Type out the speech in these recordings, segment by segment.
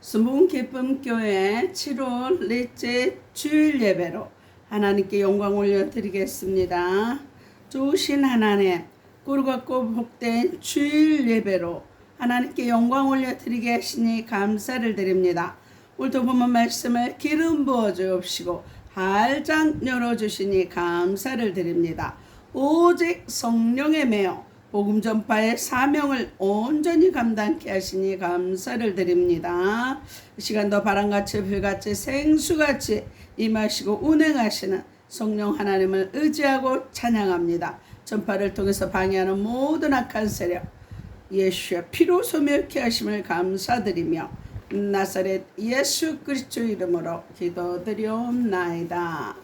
수문 기쁨 교회 7월 넷째 주일 예배로 하나님께 영광 올려드리겠습니다. 좋으신 하나님, 꿀같고 복된 주일 예배로 하나님께 영광 올려드리게 하시니 감사를 드립니다. 오늘도 본문 말씀을 기름 부어 주옵시고 활짝 열어주시니 감사를 드립니다. 오직 성령에 매여 복음 전파의 사명을 온전히 감당케 하시니 감사를 드립니다. 이 시간도 바람같이 불같이 생수같이 임하시고 운행하시는 성령 하나님을 의지하고 찬양합니다. 전파를 통해서 방해하는 모든 악한 세력 예수의 피로 소멸케 하심을 감사드리며 나사렛 예수 그리스도 이름으로 기도드리옵나이다.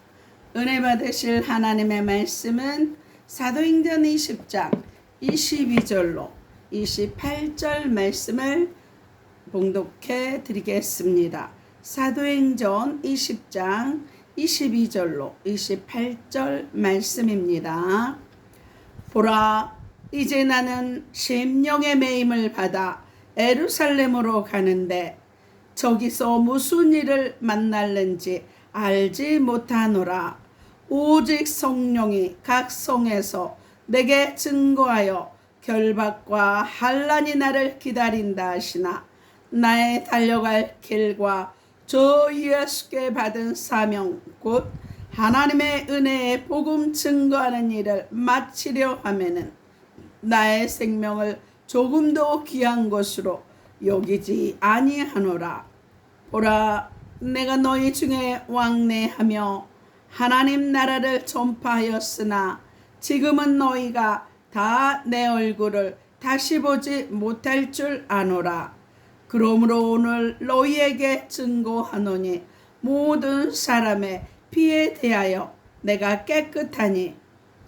은혜 받으실 하나님의 말씀은 사도행전 20장 22절로 28절 말씀을 봉독해 드리겠습니다. 사도행전 20장 22절로 28절 말씀입니다. 보라, 이제 나는 심령의 매임을 받아 예루살렘으로 가는데 저기서 무슨 일을 만날는지 알지 못하노라. 오직 성령이 각 성에서 내게 증거하여 결박과 환난이 나를 기다린다 하시나 나의 달려갈 길과 주 예수께 받은 사명 곧 하나님의 은혜의 복음 증거하는 일을 마치려 하면은 나의 생명을 조금도 귀한 것으로 여기지 아니하노라. 보라, 내가 너희 중에 왕래하며 하나님 나라를 전파하였으나 지금은 너희가 다 내 얼굴을 다시 보지 못할 줄 아노라. 그러므로 오늘 너희에게 증거하노니 모든 사람의 피에 대하여 내가 깨끗하니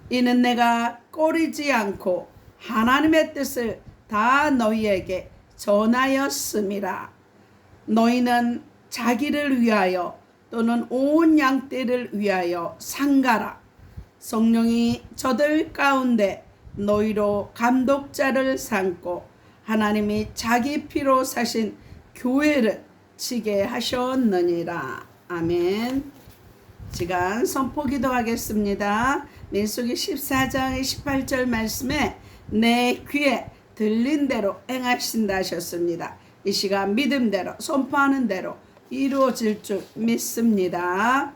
이는 내가 꺼리지 않고 하나님의 뜻을 다 너희에게 전하였음이라. 너희는 자기를 위하여 또는 온 양떼를 위하여 상가라. 성령이 저들 가운데 너희로 감독자를 삼고 하나님이 자기 피로 사신 교회를 치게 하셨느니라. 아멘. 시간 선포 기도하겠습니다. 민수기 14장 28절 말씀에 내 귀에 들린 대로 행하신다 하셨습니다. 이 시간 믿음대로 선포하는 대로 이루어질 줄 믿습니다.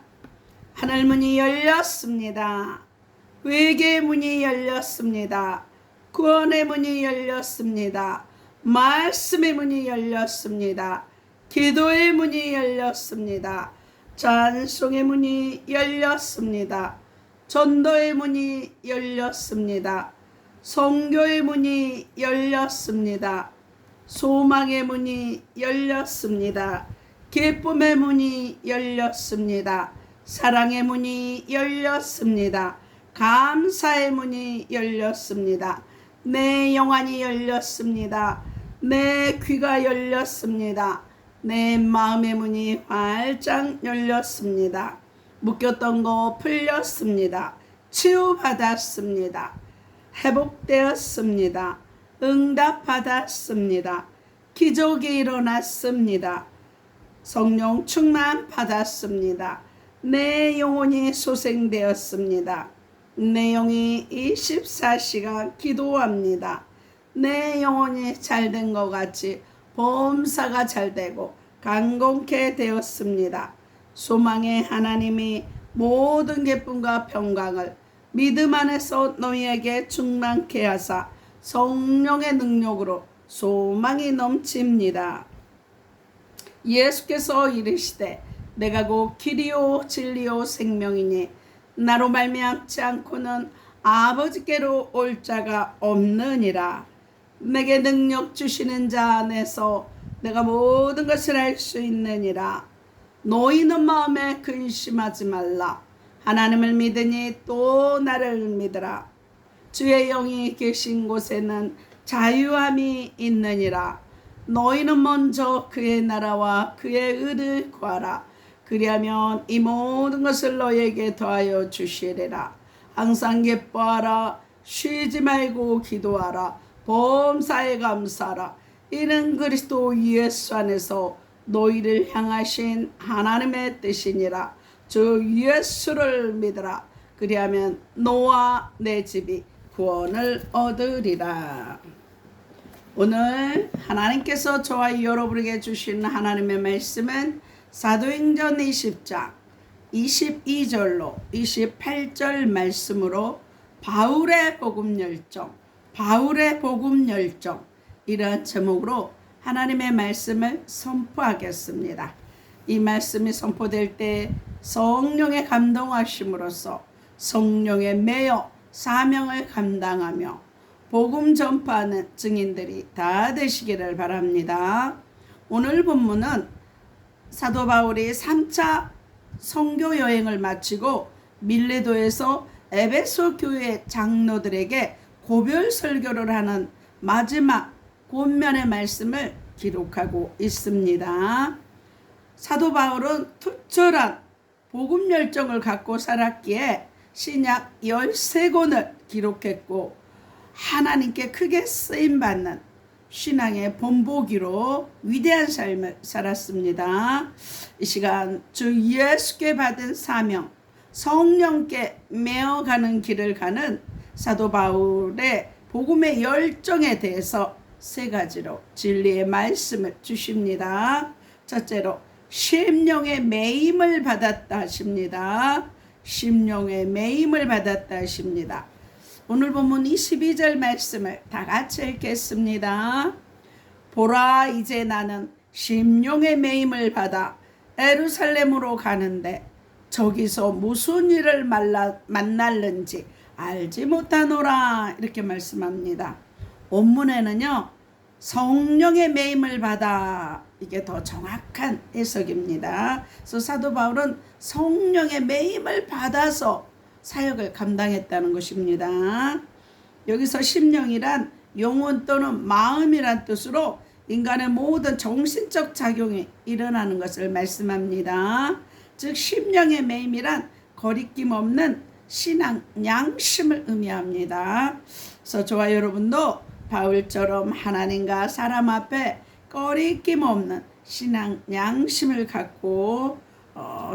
하늘문이 열렸습니다. 회개의 문이 열렸습니다. 구원의 문이 열렸습니다. 말씀의 문이 열렸습니다. 기도의 문이 열렸습니다. 찬송의 문이 열렸습니다. 전도의 문이 열렸습니다. 선교의 문이 열렸습니다. 소망의 문이 열렸습니다. 기쁨의 문이 열렸습니다. 사랑의 문이 열렸습니다. 감사의 문이 열렸습니다. 내 영안이 열렸습니다. 내 귀가 열렸습니다. 내 마음의 문이 활짝 열렸습니다. 묶였던 거 풀렸습니다. 치유받았습니다. 회복되었습니다. 응답받았습니다. 기적이 일어났습니다. 성령 충만 받았습니다. 내 영혼이 소생되었습니다. 내 영이 24시간 기도합니다. 내 영혼이 잘된 것 같이 범사가 잘되고 강건케 되었습니다. 소망의 하나님이 모든 기쁨과 평강을 믿음 안에서 너희에게 충만케 하사 성령의 능력으로 소망이 넘칩니다. 예수께서 이르시되 내가 곧 길이요 진리요 생명이니 나로 말미암지 않고는 아버지께로 올 자가 없느니라. 내게 능력 주시는 자 안에서 내가 모든 것을 할 수 있느니라. 너희는 마음에 근심하지 말라. 하나님을 믿으니 또 나를 믿으라. 주의 영이 계신 곳에는 자유함이 있느니라. 너희는 먼저 그의 나라와 그의 의를 구하라. 그리하면 이 모든 것을 너희에게 더하여 주시리라. 항상 기뻐하라. 쉬지 말고 기도하라. 범사에 감사하라. 이는 그리스도 예수 안에서 너희를 향하신 하나님의 뜻이니라. 주 예수를 믿으라. 그리하면 너와 내 집이 구원을 얻으리라. 오늘 하나님께서 저와 여러분에게 주신 하나님의 말씀은 사도행전 20장 22절로 28절 말씀으로 바울의 복음 열정, 바울의 복음 열정, 이런 제목으로 하나님의 말씀을 선포하겠습니다. 이 말씀이 선포될 때 성령의 감동하심으로써 성령의 매여 사명을 감당하며 복음 전파하는 증인들이 다 되시기를 바랍니다. 오늘 본문은 사도 바울이 3차 선교 여행을 마치고 밀레도에서 에베소 교회 장로들에게 고별 설교를 하는 마지막 권면의 말씀을 기록하고 있습니다. 사도 바울은 투철한 복음 열정을 갖고 살았기에 신약 13권을 기록했고 하나님께 크게 쓰임받는 신앙의 본보기로 위대한 삶을 살았습니다. 이 시간 주 예수께 받은 사명, 성령께 메어가는 길을 가는 사도 바울의 복음의 열정에 대해서 세 가지로 진리의 말씀을 주십니다. 첫째로 심령의 매임을 받았다 하십니다. 심령의 매임을 받았다 하십니다. 오늘 본문 22절 말씀을 다 같이 읽겠습니다. 보라, 이제 나는 심령의 매임을 받아 예루살렘으로 가는데 저기서 무슨 일을 만날는지 알지 못하노라. 이렇게 말씀합니다. 원문에는요, 성령의 매임을 받아, 이게 더 정확한 해석입니다. 그래서 사도 바울은 성령의 매임을 받아서 사역을 감당했다는 것입니다. 여기서 심령이란 영혼 또는 마음이란 뜻으로 인간의 모든 정신적 작용이 일어나는 것을 말씀합니다. 즉 심령의 매임이란 거리낌 없는 신앙 양심을 의미합니다. 그래서 저와 여러분도 바울처럼 하나님과 사람 앞에 거리낌 없는 신앙 양심을 갖고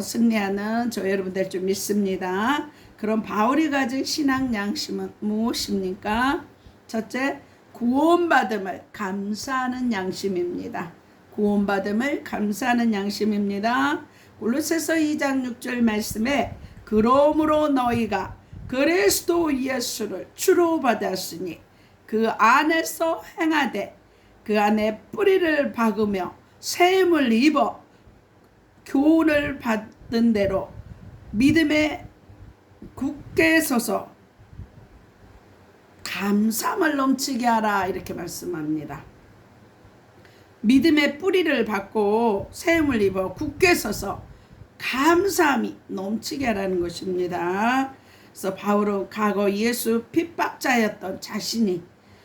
승리하는 저 여러분 될 줄 믿습니다. 그럼 바울이 가진 신앙 양심은 무엇입니까? 첫째, 구원받음을 감사하는 양심입니다. 구원받음을 감사하는 양심입니다. 골로새서 2장 6절 말씀에 그러므로 너희가 그리스도 예수를 주로 받았으니 그 안에서 행하되 그 안에 뿌리를 박으며 세움을 입어 교훈을 받은 대로 믿음에 굳게 서서 감사함을 넘치게 하라. 이렇게 말씀합니다. 믿음의 뿌리를 받고 세움을 입어 굳게 서서 감사함이 넘치게 하라는 것입니다. 그래서 바울은 과거 예수 핍박자였던 자신이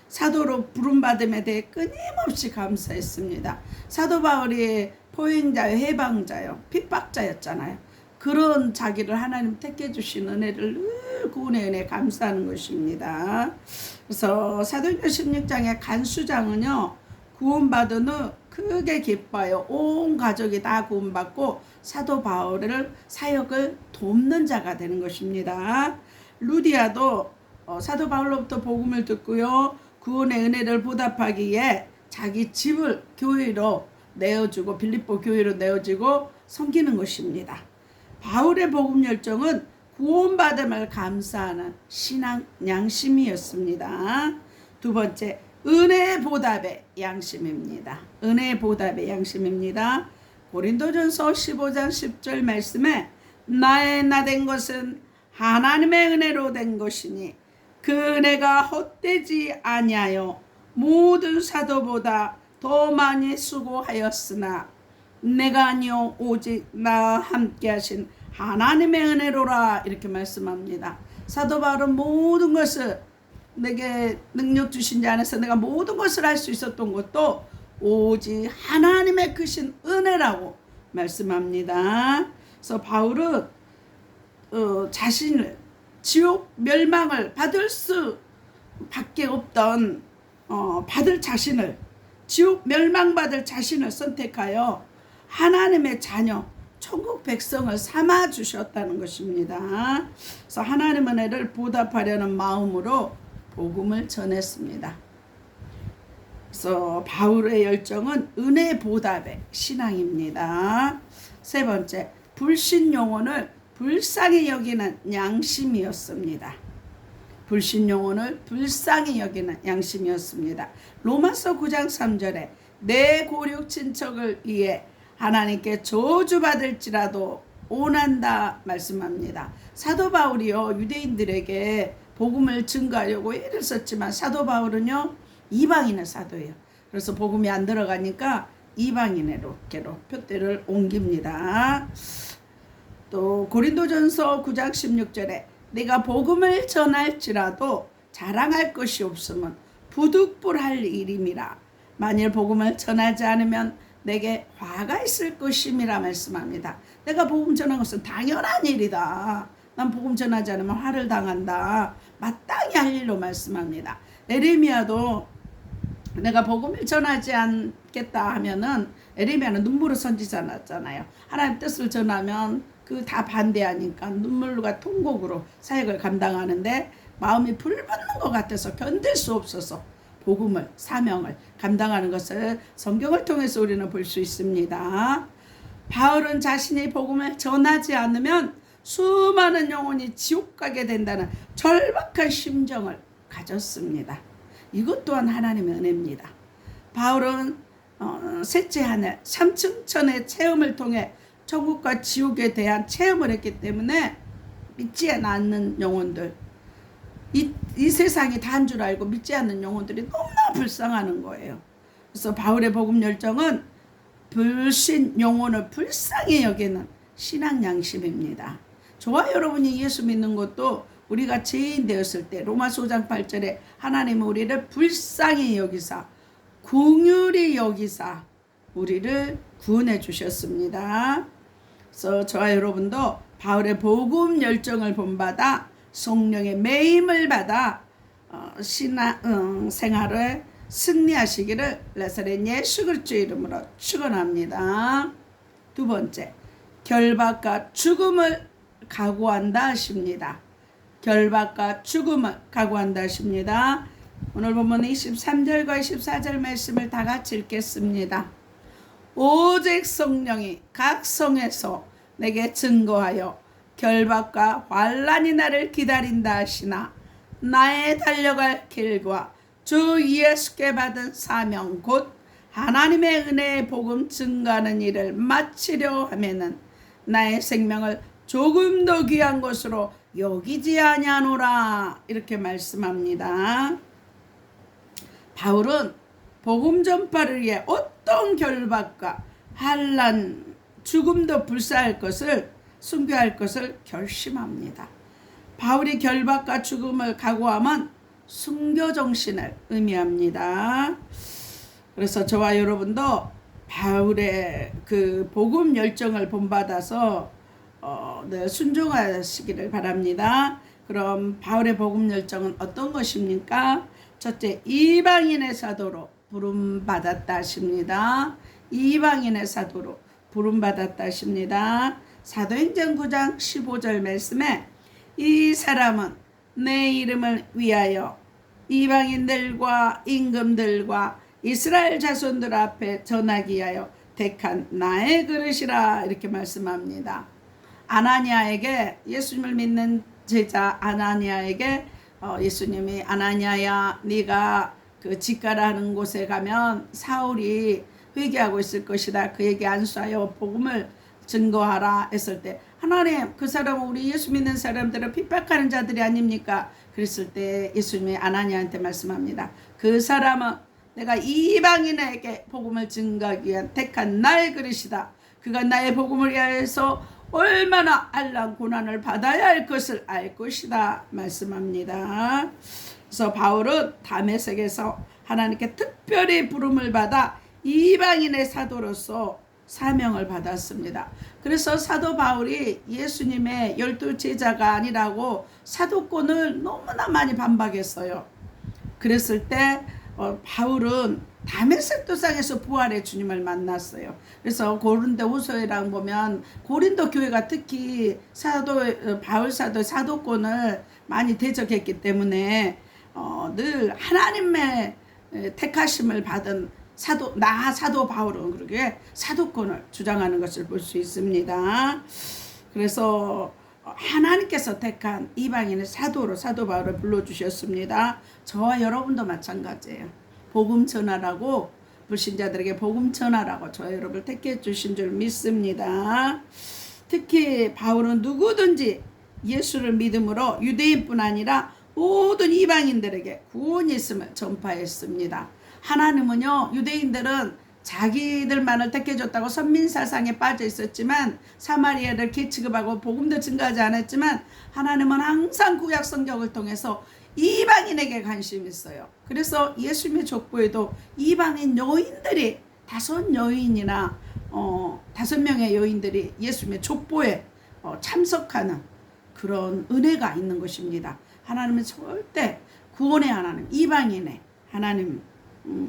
사도로 부름받음에 대해 끊임없이 감사했습니다. 사도 바울이 포행자요, 해방자요, 핍박자였잖아요. 그런 자기를 하나님 택해 주신 은혜를 늘 구원의 은혜에 감사하는 것입니다. 그래서 사도행전 16장의 간수장은요, 구원받은 후 크게 기뻐요. 온 가족이 다 구원받고 사도 바울을 사역을 돕는 자가 되는 것입니다. 루디아도 사도 바울로부터 복음을 듣고요, 구원의 은혜를 보답하기 위해 자기 집을 교회로 내어주고 빌립보 교회로 내어주고 섬기는 것입니다. 바울의 복음 열정은 구원받음을 감사하는 신앙 양심이었습니다. 두 번째, 은혜의 보답의 양심입니다. 은혜의 보답의 양심입니다. 고린도전서 15장 10절 말씀에 나의 나된 것은 하나님의 은혜로 된 것이니 그 은혜가 헛되지 아니하여 모든 사도보다 더 많이 수고하였으나 내가 아니요 오직 나와 함께 하신 하나님의 은혜로라. 이렇게 말씀합니다. 사도 바울은 모든 것을 내게 능력 주신 자 안에서 내가 모든 것을 할 수 있었던 것도 오직 하나님의 크신 은혜라고 말씀합니다. 그래서 바울은 자신을 지옥 멸망을 받을 수밖에 없던 받을 자신을, 지옥 멸망받을 자신을 선택하여 하나님의 자녀, 천국 백성을 삼아 주셨다는 것입니다. 그래서 하나님 은혜를 보답하려는 마음으로 복음을 전했습니다. 그래서 바울의 열정은 은혜 보답의 신앙입니다. 세 번째, 불신 영혼을 불쌍히 여기는 양심이었습니다. 불신 영혼을 불쌍히 여기는 양심이었습니다. 로마서 9장 3절에 내 고륙 친척을 위해 하나님께 저주받을지라도 원한다 말씀합니다. 사도 바울이요, 유대인들에게 복음을 증거하려고 애를 썼지만 사도 바울은요, 이방인의 사도예요. 그래서 복음이 안 들어가니까 이방인으로 표대를 옮깁니다. 또 고린도전서 9장 16절에 내가 복음을 전할지라도 자랑할 것이 없으면 부득불할 일임이라. 만일 복음을 전하지 않으면 내게 화가 있을 것임이라 말씀합니다. 내가 복음 전한 것은 당연한 일이다. 난 복음 전하지 않으면 화를 당한다. 마땅히 할 일로 말씀합니다. 에레미야도 내가 복음을 전하지 않겠다 하면은, 에레미야는 눈물을 선지자잖아요. 하나님 뜻을 전하면 그 다 반대하니까 눈물과 통곡으로 사역을 감당하는데 마음이 불붙는 것 같아서 견딜 수 없어서 복음을, 사명을 감당하는 것을 성경을 통해서 우리는 볼 수 있습니다. 바울은 자신이 복음을 전하지 않으면 수많은 영혼이 지옥 가게 된다는 절박한 심정을 가졌습니다. 이것 또한 하나님의 은혜입니다. 바울은 셋째 하늘 3층천의 체험을 통해 천국과 지옥에 대한 체험을 했기 때문에 믿지 않는 영혼들, 이 세상이 다인 줄 알고 믿지 않는 영혼들이 너무나 불쌍하는 거예요. 그래서 바울의 복음 열정은 불신 영혼을 불쌍히 여기는 신앙 양심입니다. 저와 여러분이 예수 믿는 것도 우리가 죄인 되었을 때 로마서 5장 8절에 하나님은 우리를 불쌍히 여기사 긍휼히 여기사 우리를 구원해 주셨습니다. 그래서 저와 여러분도 바울의 복음 열정을 본받아 성령의 매임을 받아 신앙 생활을 승리하시기를 나사렛 예수 그리스도의 이름으로 축원합니다. 두 번째, 결박과 죽음을 각오한다 하십니다. 결박과 죽음을 각오한다 하십니다. 오늘 본문 23절과 24절 말씀을 다 같이 읽겠습니다. 오직 성령이 각 성에서 내게 증거하여 결박과 환난이 나를 기다린다 하시나 나의 달려갈 길과 주 예수께 받은 사명 곧 하나님의 은혜의 복음 증거하는 일을 마치려 하면은 나의 생명을 조금 더 귀한 것으로 여기지 아니하노라 이렇게 말씀합니다. 바울은 복음 전파를 위해 어떤 결박과 환난, 죽음도 불사할 것을 순교할 것을 결심합니다. 바울이 결박과 죽음을 각오하면 순교 정신을 의미합니다. 그래서 저와 여러분도 바울의 그 복음 열정을 본받아서 늘 순종하시기를 바랍니다. 그럼 바울의 복음 열정은 어떤 것입니까? 첫째, 이방인의 사도로 부름받았다 하십니다. 이방인의 사도로 부름받았다 하십니다. 사도행전 9장 15절 말씀에 이 사람은 내 이름을 위하여 이방인들과 임금들과 이스라엘 자손들 앞에 전하기 위하여 택한 나의 그릇이라 이렇게 말씀합니다. 아나니아에게, 예수님을 믿는 제자 아나니아에게 예수님이 아나니아야 네가 그 직가라는 곳에 가면 사울이 회개하고 있을 것이다. 그에게 안수하여 복음을 증거하라 했을 때 하나님 그 사람은 우리 예수 믿는 사람들을 핍박하는 자들이 아닙니까? 그랬을 때 예수님이 아나니아한테 말씀합니다. 그 사람은 내가 이방인에게 복음을 증거하기 위한 택한 나의 그릇이다. 그가 나의 복음을 위하여서 얼마나 알란 고난을 받아야 할 것을 알 것이다 말씀합니다. 그래서 바울은 다메섹에서 하나님께 특별히 부름을 받아 이방인의 사도로서 사명을 받았습니다. 그래서 사도 바울이 예수님의 12제자가 아니라고 사도권을 너무나 많이 반박했어요. 그랬을 때 바울은 다메섹 도상에서 부활의 주님을 만났어요. 그래서 고린도후서에랑 보면 고린도 교회가 특히 바울 사도 사도권을 많이 대적했기 때문에 늘 하나님의 택하심을 받은 사도 바울은 그렇게 사도권을 주장하는 것을 볼 수 있습니다. 그래서 하나님께서 택한 이방인의 사도로 사도 바울을 불러주셨습니다. 저와 여러분도 마찬가지예요. 복음 전하라고, 불신자들에게 복음 전하라고 저와 여러분을 택해 주신 줄 믿습니다. 특히 바울은 누구든지 예수를 믿음으로 유대인뿐 아니라 모든 이방인들에게 구원이 있음을 전파했습니다. 하나님은요, 유대인들은 자기들만을 택해줬다고 선민사상에 빠져 있었지만, 사마리아를 기취급하고 복음도 증거하지 않았지만, 하나님은 항상 구약 성경을 통해서 이방인에게 관심이 있어요. 그래서 예수님의 족보에도 이방인 여인들이 5여인이나 5명의 여인들이 예수님의 족보에 참석하는 그런 은혜가 있는 것입니다. 하나님은 절대 구원의 하나님, 이방인의 하나님,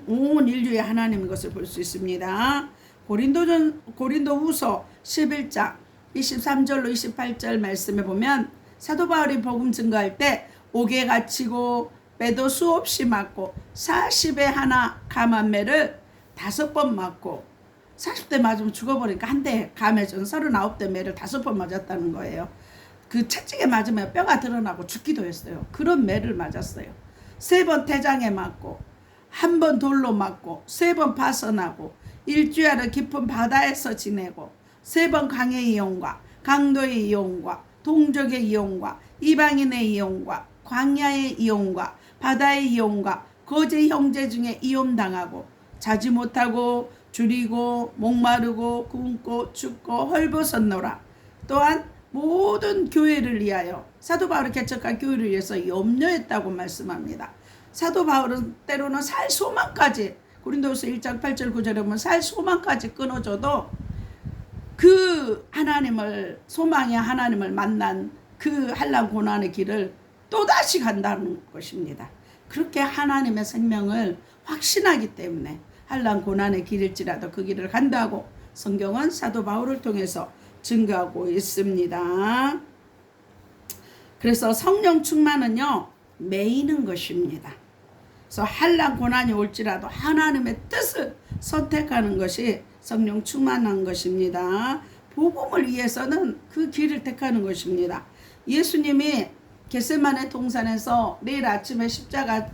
온 인류의 하나님인 것을 볼 수 있습니다. 고린도후서 11장 23절로 28절 말씀에 보면 사도 바울이 복음 증거할 때 옥에 갇히고 매도 수없이 맞고 40에 하나 감한 매를 5번 맞고, 40대 맞으면 죽어버리니까 한 대 감해준 39대 매를 5번 맞았다는 거예요. 그 채찍에 맞으면 뼈가 드러나고 죽기도 했어요. 그런 매를 맞았어요. 3번 태장에 맞고, 1번 돌로 맞고, 3번 파선하고, 일주일을 깊은 바다에서 지내고, 3번 강의 이용과 강도의 이용과 동족의 이용과 이방인의 이용과 광야의 이용과 바다의 이용과 거제 형제 중에 이용당하고, 자지 못하고 줄이고 목마르고 굶고 춥고 헐벗었노라. 또한 모든 교회를 위하여, 사도 바울이 개척한 교회를 위해서 염려했다고 말씀합니다. 사도 바울은 때로는 살 소망까지, 고린도후서 1장 8절 9절에 보면 살 소망까지 끊어져도 그 하나님을, 소망의 하나님을 만난 그 한란 고난의 길을 또다시 간다는 것입니다. 그렇게 하나님의 생명을 확신하기 때문에 한란 고난의 길일지라도 그 길을 간다고 성경은 사도 바울을 통해서 증거하고 있습니다. 그래서 성령 충만은요, 매이는 것입니다. 그래서 한란 고난이 올지라도 하나님의 뜻을 선택하는 것이 성령 충만한 것입니다. 복음을 위해서는 그 길을 택하는 것입니다. 예수님이 겟세마네 동산에서 내일 아침에 십자가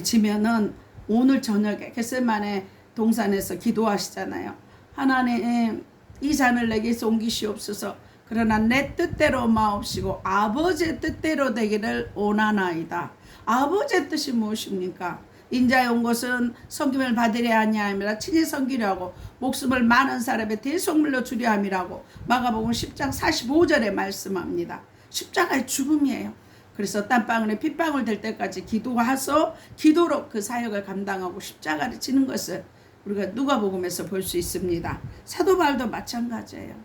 지면은 오늘 저녁에 겟세마네 동산에서 기도하시잖아요. 하나님, 이 잔을 내게서 옮기시옵소서. 그러나 내 뜻대로 마옵시고 아버지의 뜻대로 되기를 원하나이다. 아버지의 뜻이 무엇입니까? 인자에 온 것은 섬김을 받으려 아니함이라 친히 섬기려 하고 목숨을 많은 사람의 대속물로 주려 함이라고 마가복음 10장 45절에 말씀합니다. 십자가의 죽음이에요. 그래서 땀방울에 핏방울 될 때까지 기도하서 기도로 그 사역을 감당하고 십자가를 지는 것을 우리가 누가복음에서 볼 수 있습니다. 사도 바울도 마찬가지예요.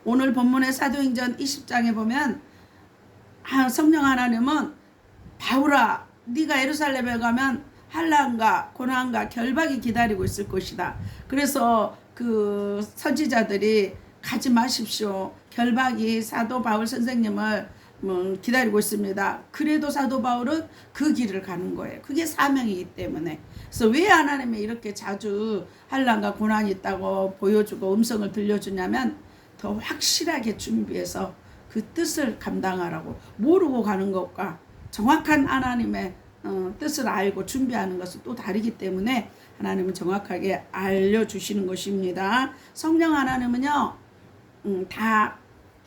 오늘 본문의 사도행전 20장에 보면 성령 하나님은 바울아, 네가 예루살렘에 가면 환난과 고난과 결박이 기다리고 있을 것이다. 그래서 그 선지자들이 가지 마십시오. 결박이 사도 바울 선생님을 기다리고 있습니다. 그래도 사도 바울은 그 길을 가는 거예요. 그게 사명이기 때문에. 그래서 왜 하나님이 이렇게 자주 환난과 고난이 있다고 보여주고 음성을 들려주냐면 더 확실하게 준비해서 그 뜻을 감당하라고. 모르고 가는 것과 정확한 하나님의 뜻을 알고 준비하는 것은 또 다르기 때문에 하나님은 정확하게 알려주시는 것입니다. 성령 하나님은요, 다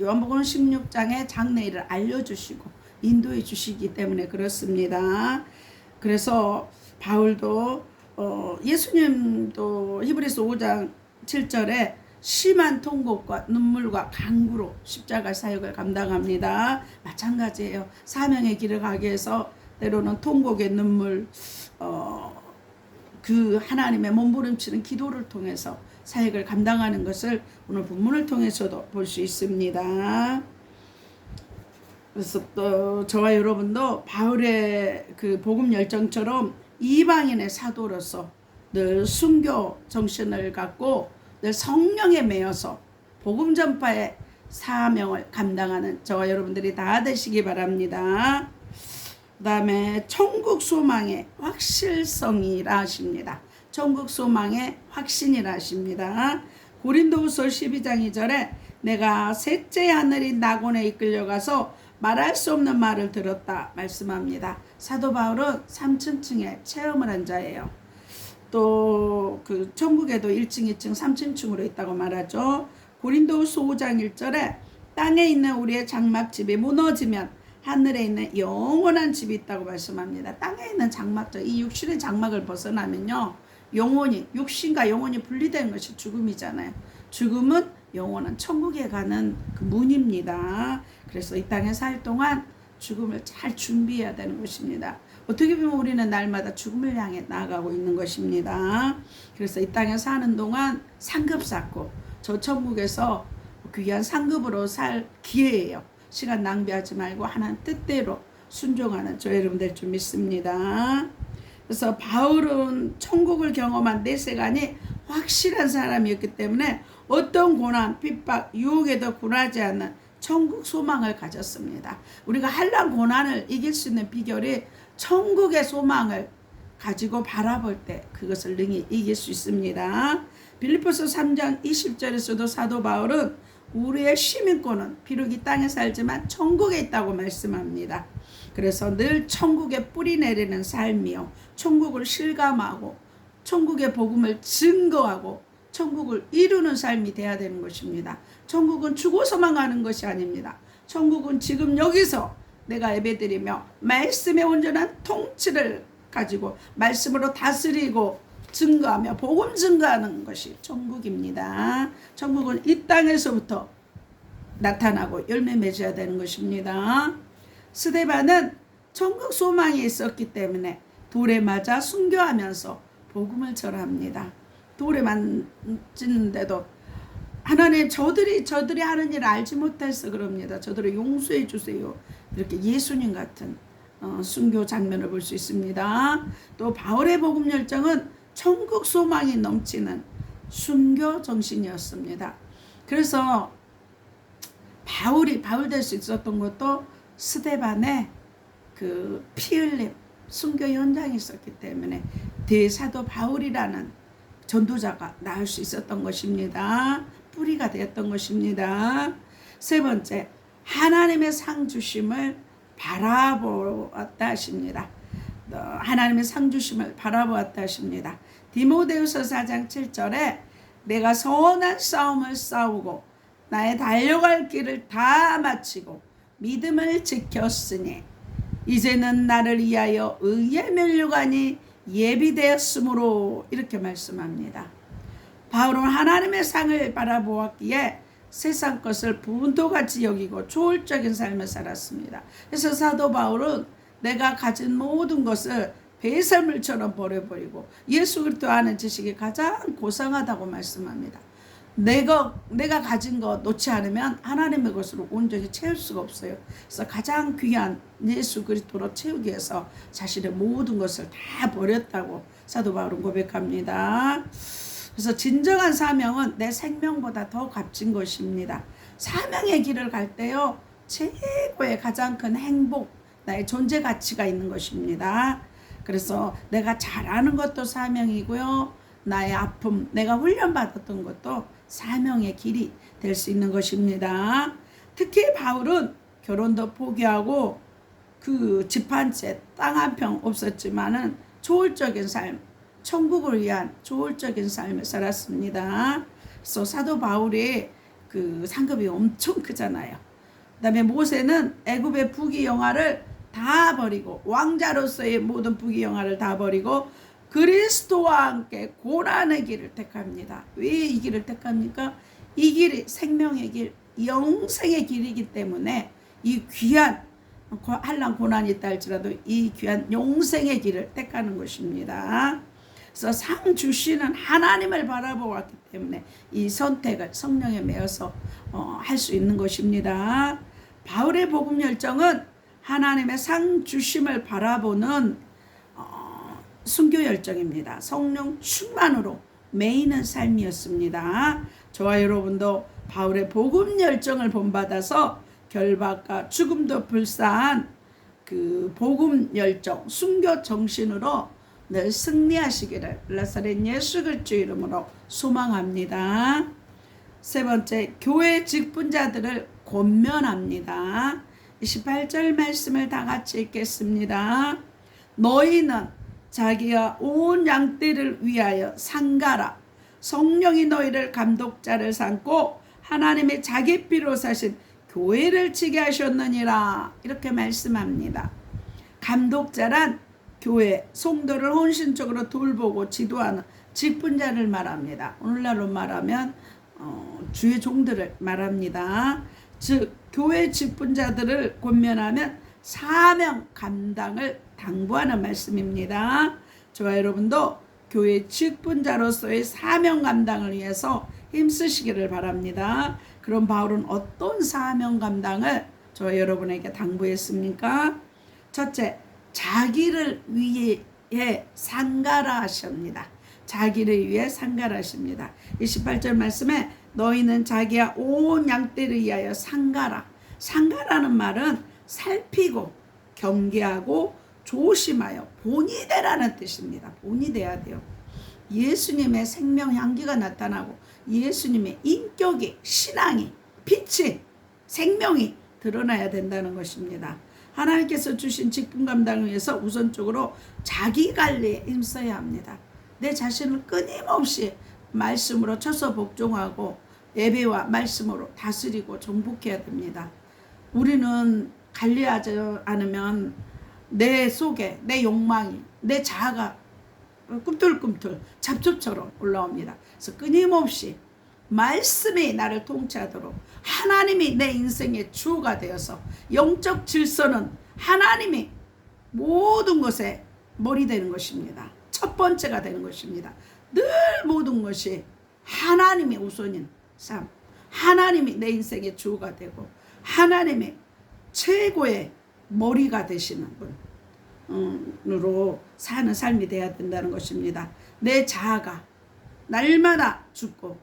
요한복음 16장의 장래일을 알려주시고 인도해 주시기 때문에 그렇습니다. 그래서 바울도 예수님도 히브리서 5장 7절에 심한 통곡과 눈물과 간구로 십자가 사역을 감당합니다. 마찬가지예요. 사명의 길을 가기 위해서 때로는 통곡의 눈물, 그 하나님의 몸부림치는 기도를 통해서 사역을 감당하는 것을 오늘 본문을 통해서도 볼 수 있습니다. 그래서 또 저와 여러분도 바울의 그 복음 열정처럼 이방인의 사도로서 늘 순교 정신을 갖고 늘 성령에 매여서 복음 전파의 사명을 감당하는 저와 여러분들이 다 되시기 바랍니다. 그 다음에 천국 소망의 확실성이라 하십니다. 천국 소망의 확신이라 하십니다. 고린도후서 12장 2절에 내가 셋째 하늘인 낙원에 이끌려가서 말할 수 없는 말을 들었다 말씀합니다. 사도 바울은 3층에 체험을 한 자예요. 또 그 천국에도 1층, 2층, 3층으로 있다고 말하죠. 고린도후서 5장 1절에 땅에 있는 우리의 장막집이 무너지면 하늘에 있는 영원한 집이 있다고 말씀합니다. 땅에 있는 장막집, 이 육신의 장막을 벗어나면요, 영혼이, 육신과 영혼이 분리되는 것이 죽음이잖아요. 죽음은 영원한 천국에 가는 그 문입니다. 그래서 이 땅에 살 동안 죽음을 잘 준비해야 되는 것입니다. 어떻게 보면 우리는 날마다 죽음을 향해 나아가고 있는 것입니다. 그래서 이 땅에 사는 동안 상급 쌓고 저 천국에서 귀한 상급으로 살 기회예요. 시간 낭비하지 말고 하나님 뜻대로 순종하는 저 여러분들 좀 믿습니다. 그래서 바울은 천국을 경험한 내세간이 확실한 사람이었기 때문에 어떤 고난, 핍박, 유혹에도 굴하지 않는 천국 소망을 가졌습니다. 우리가 한란 고난을 이길 수 있는 비결이 천국의 소망을 가지고 바라볼 때 그것을 능히 이길 수 있습니다. 빌립보서 3장 20절에서도 사도 바울은 우리의 시민권은 비록 이 땅에 살지만 천국에 있다고 말씀합니다. 그래서 늘 천국에 뿌리 내리는 삶이요, 천국을 실감하고 천국의 복음을 증거하고 천국을 이루는 삶이 돼야 되는 것입니다. 천국은 죽어서만 가는 것이 아닙니다. 천국은 지금 여기서 내가 예배드리며 말씀의 온전한 통치를 가지고 말씀으로 다스리고 증거하며 복음 증거하는 것이 천국입니다. 천국은 이 땅에서부터 나타나고 열매 맺어야 되는 것입니다. 스데반은 천국 소망이 있었기 때문에 돌에 맞아 순교하면서 복음을 전합니다. 돌에 맞는데도 하나님 저들이 하는 일을 알지 못해서 그럽니다. 저들을 용서해 주세요. 이렇게 예수님 같은 순교 장면을 볼 수 있습니다. 또 바울의 복음 열정은 천국 소망이 넘치는 순교 정신이었습니다. 그래서 바울 될 수 있었던 것도 스데반의 그 피 흘림 순교 현장이 있었기 때문에 대사도 바울이라는 전도자가 나올 수 있었던 것입니다. 뿌리가 되었던 것입니다. 세 번째, 하나님의 상 주심을 바라보았다 하십니다. 하나님의 상 주심을 바라보았다 하십니다. 디모데후서 4장 7절에 내가 선한 싸움을 싸우고 나의 달려갈 길을 다 마치고 믿음을 지켰으니 이제는 나를 위하여 의의 면류관이 예비되었으므로 이렇게 말씀합니다. 바울은 하나님의 상을 바라보았기에 세상 것을 분토같이 여기고 초월적인 삶을 살았습니다. 그래서 사도 바울은 내가 가진 모든 것을 배설물처럼 버려버리고 예수 그리스도 아는 지식이 가장 고상하다고 말씀합니다. 내가 가진 것 놓지 않으면 하나님의 것으로 온전히 채울 수가 없어요. 그래서 가장 귀한 예수 그리스도로 채우기 위해서 자신의 모든 것을 다 버렸다고 사도 바울은 고백합니다. 그래서 진정한 사명은 내 생명보다 더 값진 것입니다. 사명의 길을 갈 때요, 최고의 가장 큰 행복, 나의 존재 가치가 있는 것입니다. 그래서 내가 잘하는 것도 사명이고요, 나의 아픔, 내가 훈련받았던 것도 사명의 길이 될 수 있는 것입니다. 특히 바울은 결혼도 포기하고 그 집 한 채, 땅 한 평 없었지만은 초월적인 삶, 천국을 위한 초월적인 삶을 살았습니다. 그래서 사도 바울이 그 상급이 엄청 크잖아요. 그 다음에 모세는 애굽의 부귀영화를 다 버리고 왕자로서의 모든 부귀영화를 다 버리고 그리스도와 함께 고난의 길을 택합니다. 왜 이 길을 택합니까? 이 길이 생명의 길, 영생의 길이기 때문에 이 귀한 한란 고난이 있다 할지라도 이 귀한 영생의 길을 택하는 것입니다. 그래서 상 주시는 하나님을 바라보았기 때문에 이 선택을 성령에 매여서 할 수 있는 것입니다. 바울의 복음 열정은 하나님의 상 주심을 바라보는 순교 열정입니다. 성령 충만으로 매이는 삶이었습니다. 저와 여러분도 바울의 복음 열정을 본받아서 결박과 죽음도 불사한 그 복음 열정, 순교 정신으로 늘 승리하시기를 나사렛 예수 그리스도 이름으로 소망합니다. 세 번째, 교회 직분자들을 권면합니다. 28절 말씀을 다 같이 읽겠습니다. 너희는 자기가 온 양떼를 위하여 상가라. 성령이 너희를 감독자를 삼고 하나님의 자기 피로 사신 교회를 지게 하셨느니라. 이렇게 말씀합니다. 감독자란 교회, 성도를 헌신적으로 돌보고 지도하는 직분자를 말합니다. 오늘날로 말하면 주의 종들을 말합니다. 즉 교회 직분자들을 권면하면 사명 감당을 당부하는 말씀입니다. 저와 여러분도 교회 직분자로서의 사명 감당을 위해서 힘쓰시기를 바랍니다. 그럼 바울은 어떤 사명 감당을 저와 여러분에게 당부했습니까? 첫째, 자기를 위해 상가라 하십니다. 자기를 위해 상가라 하십니다. 28절 말씀에 너희는 자기야 온 양떼를 위하여 상가라. 상가라는 말은 살피고 경계하고 조심하여 본이 되라는 뜻입니다. 본이 돼야 돼요. 예수님의 생명 향기가 나타나고 예수님의 인격이, 신앙이, 빛이, 생명이 드러나야 된다는 것입니다. 하나님께서 주신 직분 감당을 위해서 우선적으로 자기 관리에 힘써야 합니다. 내 자신을 끊임없이 말씀으로 쳐서 복종하고 예배와 말씀으로 다스리고 정복해야 됩니다. 우리는 관리하지 않으면 내 속에 내 욕망이, 내 자아가 꿈틀꿈틀 잡초처럼 올라옵니다. 그래서 끊임없이 말씀이 나를 통치하도록 하나님이 내 인생의 주가 되어서 영적 질서는 하나님이 모든 것에 머리 되는 것입니다. 첫 번째가 되는 것입니다. 늘 모든 것이 하나님이 우선인 삶, 하나님이 내 인생의 주가 되고 하나님이 최고의 머리가 되시는 분으로 사는 삶이 되어야 된다는 것입니다. 내 자아가 날마다 죽고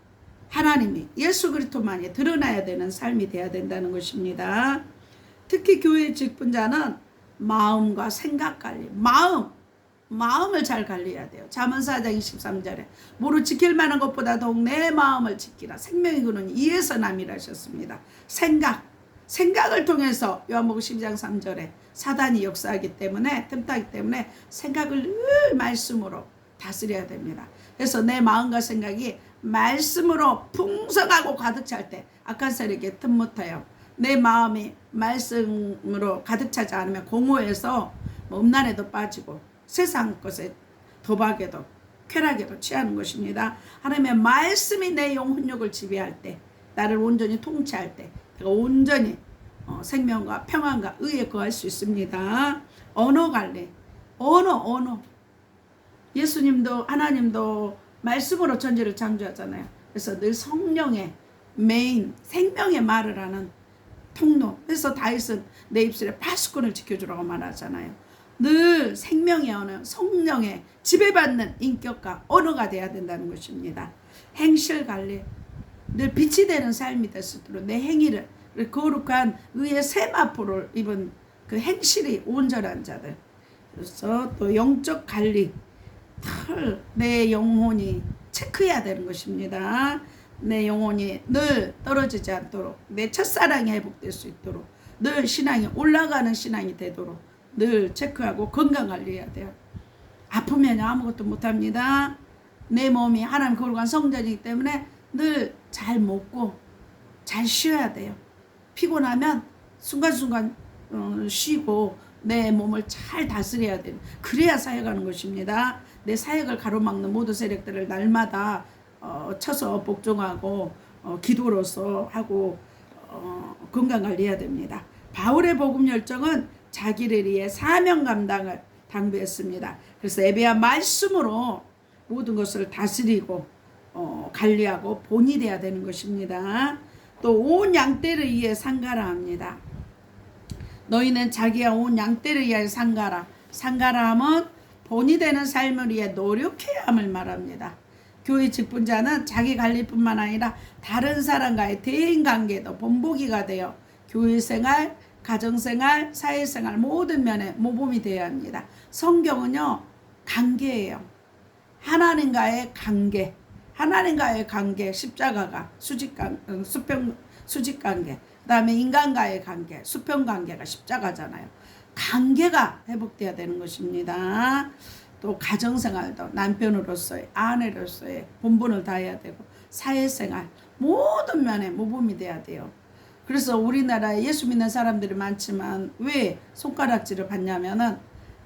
하나님이 예수 그리스도만이 드러나야 되는 삶이 되어야 된다는 것입니다. 특히 교회 직분자는 마음과 생각 관리, 마음을 잘 관리해야 돼요. 잠언 4장 23절에 무릇 지킬 만한 것보다 더욱 내 마음을 지키라. 생명의 근원이 이에서 남이라 하셨습니다. 생각을 통해서 요한복음 12장 3절에 사단이 역사하기 때문에 틈타기 때문에 생각을 늘 말씀으로 다스려야 됩니다. 그래서 내 마음과 생각이 말씀으로 풍성하고 가득 찰 때 악한 세력에 틈 못해요. 내 마음이 말씀으로 가득 차지 않으면 공허해서 음란에도 빠지고 세상 것에 도박에도 쾌락에도 취하는 것입니다. 하나님의 말씀이 내 영혼력을 지배할 때, 나를 온전히 통치할 때 내가 온전히 생명과 평안과 의에 거할 수 있습니다. 언어 관리, 언어. 예수님도 하나님도 말씀으로 천지를 창조하잖아요. 그래서 늘 성령의 메인 생명의 말을 하는 통로. 그래서 다윗은 내 입술에 파수꾼을 지켜주라고 말하잖아요. 늘 생명의 언어, 성령의 지배받는 인격과 언어가 돼야 된다는 것입니다. 행실 관리, 늘 빛이 되는 삶이 될 수 있도록 내 행위를 거룩한 의의 세마포를 입은 그 행실이 온전한 자들. 그래서 또 영적 관리, 내 영혼이 체크해야 되는 것입니다. 내 영혼이 늘 떨어지지 않도록, 내 첫사랑이 회복될 수 있도록, 늘 신앙이 올라가는 신앙이 되도록 늘 체크하고 건강관리해야 돼요. 아프면 아무것도 못합니다. 내 몸이 하나님 거룩한 성전이기 때문에 늘 잘 먹고 잘 쉬어야 돼요. 피곤하면 순간순간 쉬고 내 몸을 잘 다스려야 돼요. 그래야 사역하는 것입니다. 내 사역을 가로막는 모든 세력들을 날마다 쳐서 복종하고 기도로서 하고 건강관리해야 됩니다. 바울의 복음 열정은 자기를 위해 사명 감당을 당부했습니다. 그래서 예배와 말씀으로 모든 것을 다스리고 관리하고 본이 돼야 되는 것입니다. 또 온 양떼를 위해 상가라 합니다. 너희는 자기야 온 양떼를 위하여 상가라. 상가라 하면 본이 되는 삶을 위해 노력해야 함을 말합니다. 교회 직분자는 자기 관리뿐만 아니라 다른 사람과의 대인관계도 본보기가 되어 교회생활, 가정생활, 사회생활 모든 면에 모범이 되어야 합니다. 성경은요, 관계예요. 하나님과의 관계, 십자가가 수직관계, 그 다음에 인간과의 관계, 수평관계가 십자가잖아요. 관계가 회복돼야 되는 것입니다. 또 가정생활도 남편으로서의, 아내로서의 본분을 다해야 되고, 사회생활 모든 면에 모범이 돼야 돼요. 그래서 우리나라에 예수 믿는 사람들이 많지만 왜 손가락질을 받냐면은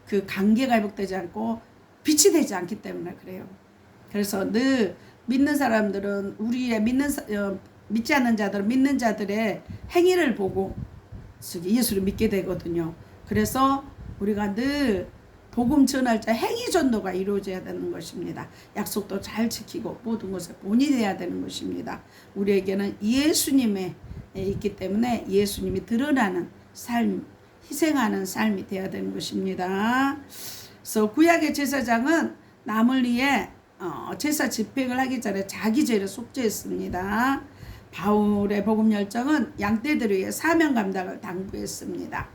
그 관계가 회복되지 않고 빛이 되지 않기 때문에 그래요. 그래서 늘 믿는 사람들은 믿지 않는 자들은 믿는 자들의 행위를 보고 예수를 믿게 되거든요. 그래서 우리가 늘 복음 전할 때 행위 전도가 이루어져야 되는 것입니다. 약속도 잘 지키고 모든 것에 본이 돼야 되는 것입니다. 우리에게는 예수님에 있기 때문에 예수님이 드러나는 삶, 희생하는 삶이 돼야 되는 것입니다. 그래서 구약의 제사장은 남을 위해 제사 집행을 하기 전에 자기 죄를 속죄했습니다. 바울의 복음 열정은 양떼들을 위해 사명 감당을 당부했습니다.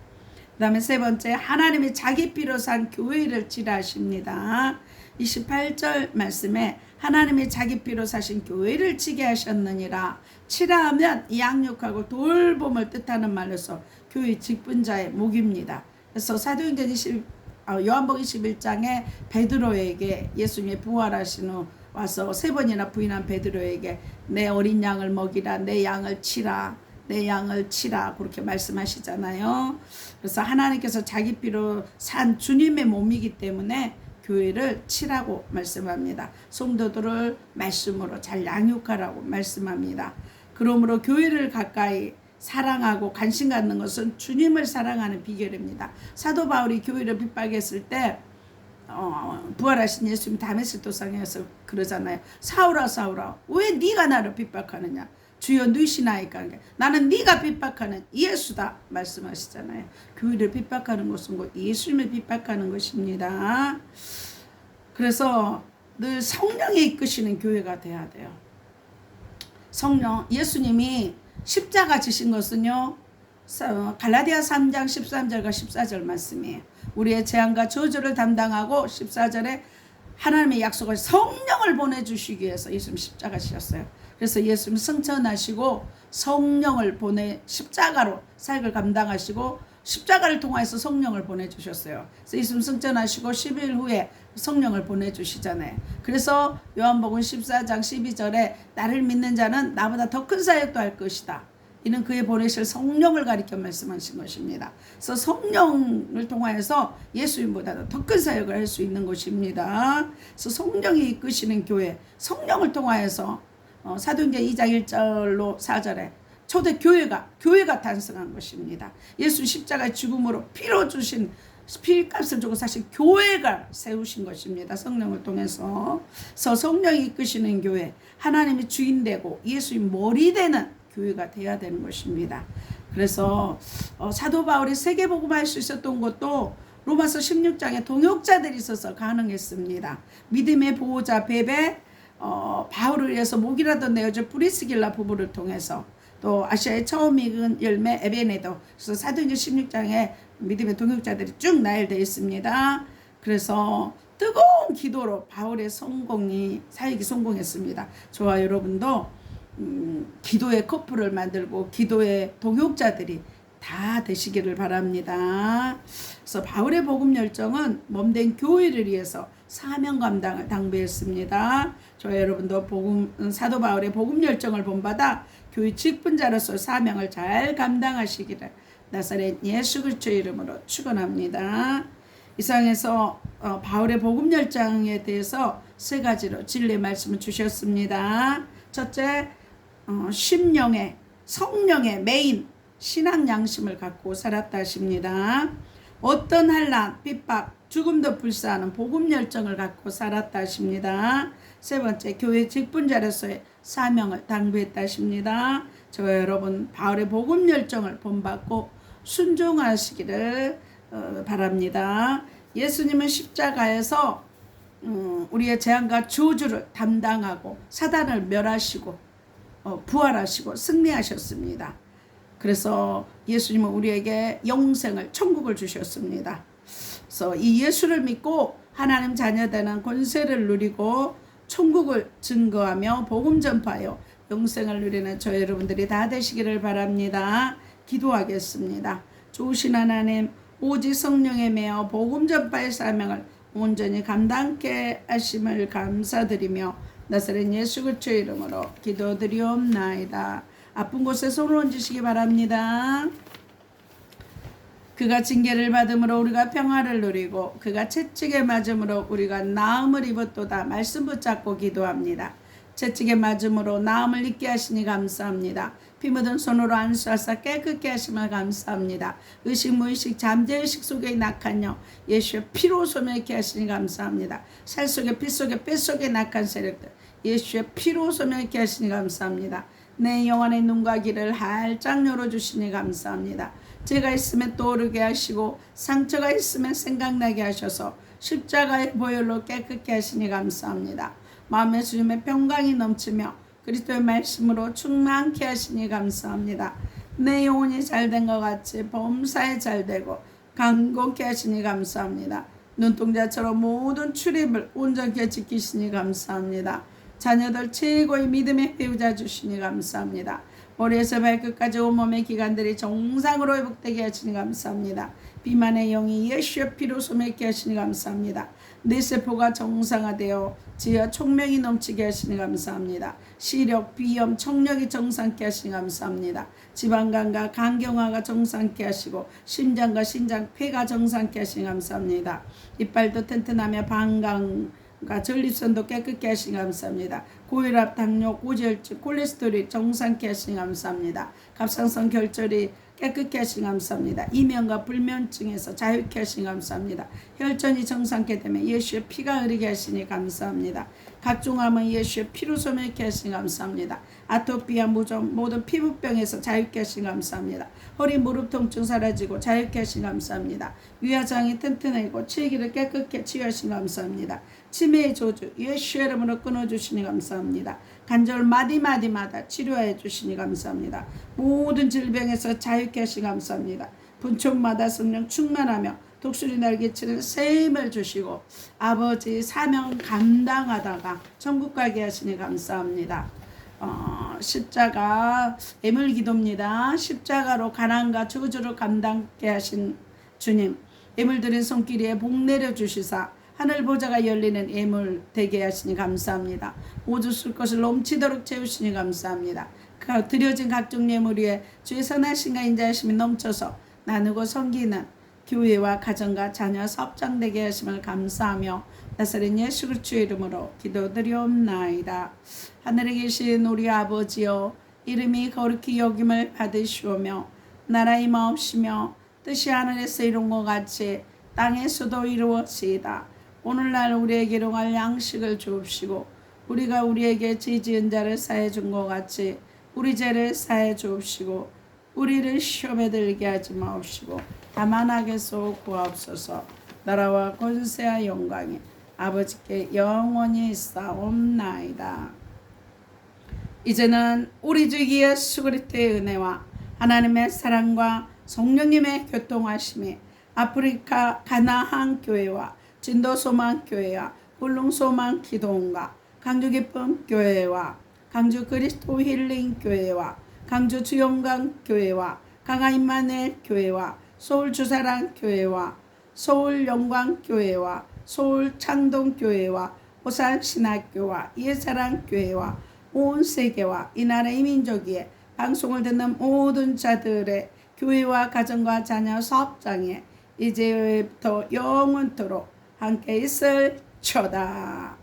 그 다음에 세 번째, 하나님이 자기 피로 산 교회를 치라하십니다. 28절 말씀에 하나님이 자기 피로 사신 교회를 치게 하셨느니라. 치라하면 양육하고 돌봄을 뜻하는 말로서 교회 직분자의 목입니다. 그래서 사도행전 요한복음 21장에 베드로에게 예수님이 부활하신 후 와서 3번이나 부인한 베드로에게 내 어린 양을 먹이라, 내 양을 치라, 내 양을 치라 그렇게 말씀하시잖아요. 그래서 하나님께서 자기 피로 산 주님의 몸이기 때문에 교회를 치라고 말씀합니다. 성도들을 말씀으로 잘 양육하라고 말씀합니다. 그러므로 교회를 가까이 사랑하고 관심 갖는 것은 주님을 사랑하는 비결입니다. 사도 바울이 교회를 핍박했을 때 부활하신 예수님 다메섹 도상에서 그러잖아요. 사울아 사울아 왜 네가 나를 핍박하느냐. 주여 누이시나이까 나는 네가 핍박하는 예수다 말씀하시잖아요. 교회를 핍박하는 것은 곧 예수님을 핍박하는 것입니다. 그래서 늘 성령이 이끄시는 교회가 돼야 돼요. 성령, 예수님이 십자가 지신 것은요, 갈라디아 3장 13절과 14절 말씀이에요. 우리의 재앙과 저주를 담당하고 14절에 하나님의 약속을 성령을 보내주시기 위해서 예수님 십자가 지셨어요. 그래서 예수님 승천하시고 성령을 보내 십자가로 사역을 감당하시고 십자가를 통해서 성령을 보내주셨어요. 그래서 예수님 승천하시고 10일 후에 성령을 보내주시잖아요. 그래서 요한복음 14장 12절에 나를 믿는 자는 나보다 더 큰 사역도 할 것이다. 이는 그의 보내실 성령을 가리켜 말씀하신 것입니다. 그래서 성령을 통하여서 예수님보다 더 큰 사역을 할 수 있는 것입니다. 그래서 성령이 이끄시는 교회, 성령을 통하여서 사도행전 2장 1절로 4절에 초대 교회가 탄생한 것입니다. 예수 십자가의 죽음으로 피로 주신 피값을 주고 사실 교회가 세우신 것입니다. 성령을 통해서. 그래서 성령이 이끄시는 교회, 하나님이 주인 되고 예수님 머리 되는 교회가 돼야 되는 것입니다. 그래서 사도 바울이 세계복음할 수 있었던 것도 로마서 16장에 동역자들이 있어서 가능했습니다. 믿음의 보호자 베베, 바울을 위해서 목이라도 내어줄 브리스길라 부부를 통해서, 또 아시아의 처음 익은 열매 에베네도, 그래서 사도행전 16장에 믿음의 동역자들이 쭉 나열되어 있습니다. 그래서 뜨거운 기도로 바울의 사역이 성공했습니다. 저와 여러분도 기도의 커플을 만들고 기도의 동역자들이 다 되시기를 바랍니다. 그래서 바울의 복음 열정은 몸된 교회를 위해서 사명 감당을 당부했습니다. 저와 여러분도 사도 바울의 복음 열정을 본받아 교회 직분자로서 사명을 잘 감당하시기를 나사렛 예수 그리스도의 이름으로 축원합니다. 이상에서 바울의 복음 열정에 대해서 세 가지로 진리의 말씀을 주셨습니다. 첫째, 성령의 메인 신앙 양심을 갖고 살았다 하십니다. 어떤 환난, 핍박, 죽음도 불사하는 복음 열정을 갖고 살았다 하십니다. 세 번째, 교회 직분자로서의 사명을 당부했다 하십니다. 저와 여러분 바울의 복음 열정을 본받고 순종하시기를 바랍니다. 예수님은 십자가에서 우리의 재앙과 저주를 담당하고 사단을 멸하시고 부활하시고 승리하셨습니다. 그래서 예수님은 우리에게 영생을 천국을 주셨습니다. 그래서 이 예수를 믿고 하나님 자녀되는 권세를 누리고 천국을 증거하며 복음 전파하여 영생을 누리는 저 여러분들이 다 되시기를 바랍니다. 기도하겠습니다. 좋으신 하나님, 오직 성령에 매어 복음 전파의 사명을 온전히 감당케 하심을 감사드리며 나사렛 예수 그리스도의 이름으로 기도드리옵나이다. 아픈 곳에 손을 얹으시기 바랍니다. 그가 징계를 받음으로 우리가 평화를 누리고 그가 채찍에 맞음으로 우리가 나음을 입었도다. 말씀 붙잡고 기도합니다. 채찍에 맞음으로 나음을 잊게 하시니 감사합니다. 피 묻은 손으로 안수하사 깨끗게 하심을 감사합니다. 의식 무의식 잠재의식 속에 낙한 영 예수의 피로 소멸케 하시니 감사합니다. 살 속에 피 속에 뼈 속에 낙한 세력들 예수의 피로 소멸케 하시니 감사합니다. 내 영혼의 눈과 귀를 활짝 열어주시니 감사합니다. 죄가 있으면 떠오르게 하시고 상처가 있으면 생각나게 하셔서 십자가의 보혈로 깨끗게 하시니 감사합니다. 마음의 주님의 평강이 넘치며 그리스도의 말씀으로 충만케 하시니 감사합니다. 내 영혼이 잘된 것 같이 범사에 잘되고 강건케 하시니 감사합니다. 눈동자처럼 모든 출입을 온전케 지키시니 감사합니다. 자녀들 최고의 믿음의 배우자 주시니 감사합니다. 머리에서 발끝까지 온몸의 기관들이 정상으로 회복되게 하시니 감사합니다. 비만의 영이 예수의 피로 소멸케 하시니 감사합니다. 내 세포가 정상화되어 지혜와 총명이 넘치게 하시니 감사합니다. 시력, 비염, 청력이 정상케 하시니 감사합니다. 지방간과 간경화가 정상케 하시고 심장과 신장, 폐가 정상케 하시니 감사합니다. 이빨도 튼튼하며 방광과 전립선도 깨끗게 하시니 감사합니다. 고혈압, 당뇨, 고지혈증, 콜레스테롤이 정상케 하시니 감사합니다. 갑상선 결절이 깨끗게 하시니 감사합니다. 이면과 불면증에서 자유케 하시니 감사합니다. 혈전이 정상케 되면 예수의 피가 흐르게 하시니 감사합니다. 각종 암은 예수의 피로 소멸케 하시니 감사합니다. 아토피와 무좀 모든 피부병에서 자유케 하시니 감사합니다. 허리 무릎 통증 사라지고 자유케 하시니 감사합니다. 위화장이 튼튼해지고 치기를 깨끗게 치유하시니 감사합니다. 치매의 저주 예수의 이름으로 끊어주시니 감사합니다. 관절 마디마디마다 치료해 주시니 감사합니다. 모든 질병에서 자유케 하시니 감사합니다. 분촉마다 성령 충만하며 독수리 날개치는 새 힘을 주시고 아버지 사명 감당하다가 천국 가게 하시니 감사합니다. 십자가 애물기도입니다. 십자가로 가난과 저주를 감당케 하신 주님, 애물들인 손길에 복 내려주시사 하늘 보좌가 열리는 애물 되게 하시니 감사합니다. 오주 쓸 것을 넘치도록 채우시니 감사합니다. 드려진 각종 예물 위에 주의 선하심과 인자하심이 넘쳐서 나누고 섬기는 교회와 가정과 자녀 섭장되게 하심을 감사하며 나사렛 예수 그리스도의 이름으로 기도드리옵나이다. 하늘에 계신 우리 아버지여, 이름이 거룩히 여김을 받으시오며 나라의 마옵시며 뜻이 하늘에서 이룬 것 같이 땅에서도 이루어지이다. 오늘날 우리에게 일용할 양식을 주옵시고 우리가 우리에게 죄 지은 자를 사해 준 것 같이 우리 죄를 사해 주옵시고 우리를 시험에 들게 하지 마옵시고 다만 악에서 구하옵소서. 나라와 권세와 영광이 아버지께 영원히 있사옵나이다. 이제는 우리 주 예수 그리스도의 은혜와 하나님의 사랑과 성령님의 교통하심이 아프리카 가나안 교회와 진도소망 교회와 울릉소망 기도원과 강주 기쁨 교회와 강주 그리스도 힐링 교회와 강주 주영강 교회와 강화 임마누엘 교회와 서울 주사랑 교회와 서울 영광 교회와 서울 창동 교회와 오산 신학교와 예사랑 교회와 온 세계와 이 나라의 민족위에 방송을 듣는 모든 자들의 교회와 가정과 자녀 사업장에 이제부터 영원토록 함께 있을 초다.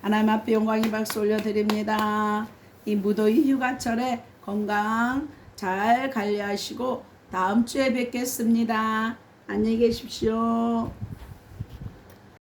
하나님 앞에 영광의 박수 올려드립니다. 이 무더위 휴가철에 건강 잘 관리하시고 다음 주에 뵙겠습니다. 안녕히 계십시오.